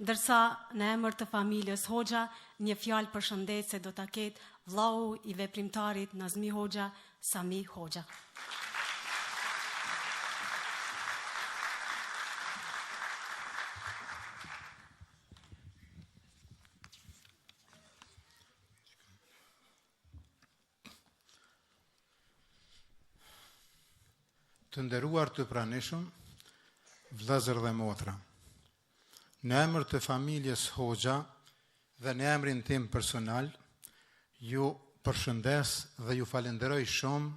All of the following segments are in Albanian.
ndërsa në emër të familjes Hoxha, një fjalë përshëndetse do ta ketë vllau i veprimtarit Nazmi Hoxha, Sami Hoxha. Të nderuar të pranishëm, vëllezër dhe motra, në emër të familjes Hoxha dhe në emrin tim personal, ju përshëndes dhe ju falenderoj shumë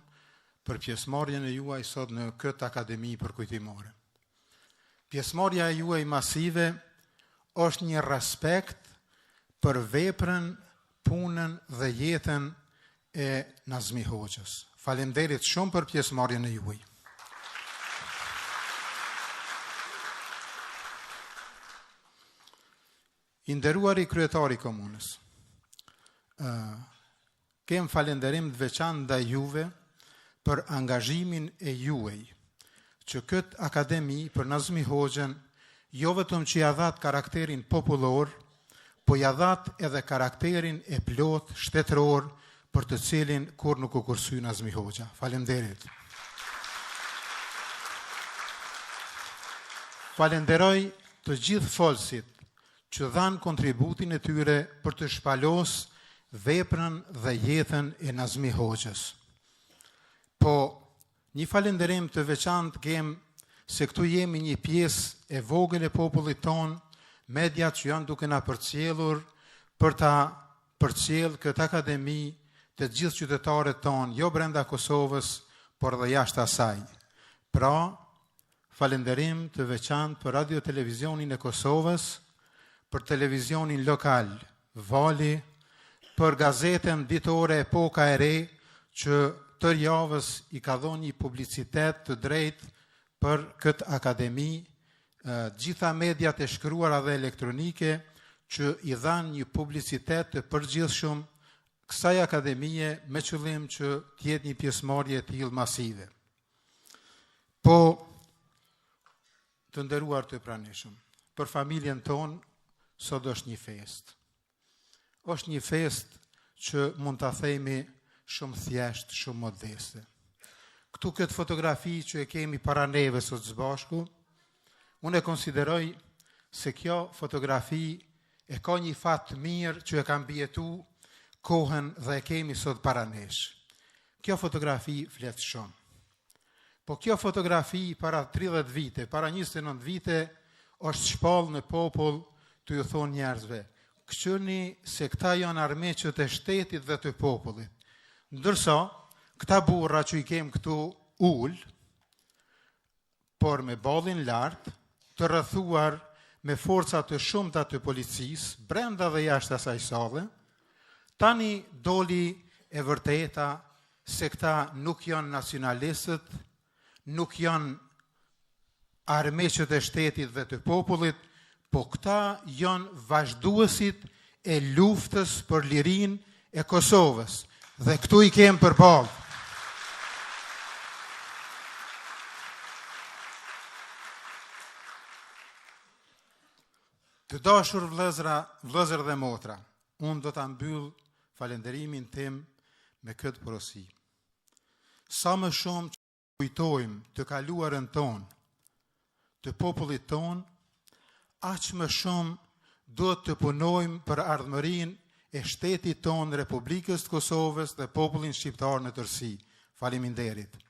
për pjesëmarrjen e juaj sot në këtë akademi përkujtimore. Pjesëmarrja e juaj masive është një respekt për veprën, punën dhe jetën e Nazmi Hoxhës. Faleminderit shumë për pjesëmarrjen e juaj. I nderuari kryetari komunës, kem falenderim të veçantë ndaj juve për angazhimin e juaj, që këtë akademi për Nazmi Hoxhën jo vetëm që ja dhat karakterin popullor, po ja dhat edhe karakterin e plot shtetëror për të cilin kur nuk u kursy Nazmi Hoxha. Faleminderit. Falenderoj të gjithë folësit që dhanë kontributin e tyre për të shpalos veprën dhe jetën e Nazmi Hoxhës. Po, një falenderim të veçantë kem se këtu jemi një pjesë e vogël e popullit ton, mediat që janë duke na përcjellur për ta përcjell këtë akademi të gjithë qytetarët ton, jo brenda Kosovës, por dhe jashtë asaj. Pra, falenderim të veçantë për radio televizionin e Kosovës, për televizionin lokal, Vali, për gazetën ditore Epoka e Re, që tër javës i ka dhënë një publicitet të drejtë për këtë akademi, gjitha mediat e shkruara dhe elektronike, që i dhanë një publicitet të përgjithshëm kësaj akademie me qëllim që të jetë një pjesëmarrje e tillë masive. Po, të nderuar të pranishëm, për familjen tonë, sot është një fest. Është një fest që mund të themi shumë thjesht, shumë modeste. Këtu këtë fotografi që e kemi para neve sot së bashku, unë e konsideroj se kjo fotografi e ka një fat mirë që e kam bjetu kohën dhe e kemi sot para nesh. Kjo fotografi flet shumë. Po kjo fotografi para 30 vite, para 29 vite, është shpall në popull të ju thonë njerëzve, këqyni se këta janë armiqët e shtetit dhe të popullit. Ndërsa, këta burra që i kem këtu ullë, por me ballin lartë, të rrethuar me forcat të shumta të policisë, brenda dhe jashtë asaj salle, tani doli e vërteta se këta nuk janë nacionalistët, nuk janë armiqët e shtetit dhe të popullit, po këta janë vazhduesit e luftës për lirinë e Kosovës. Dhe këtu i kem përballë. Të dashur vëllezër dhe motra, unë do ta mbyll falenderimin tim me këtë porosi. Sa më shumë që kujtojmë të kaluarën tonë, të popullit tonë, aq më shumë duhet të punojmë për ardhmërinë e shtetit tonë, Republikës të Kosovës dhe popullin shqiptar në tërësi. Faleminderit.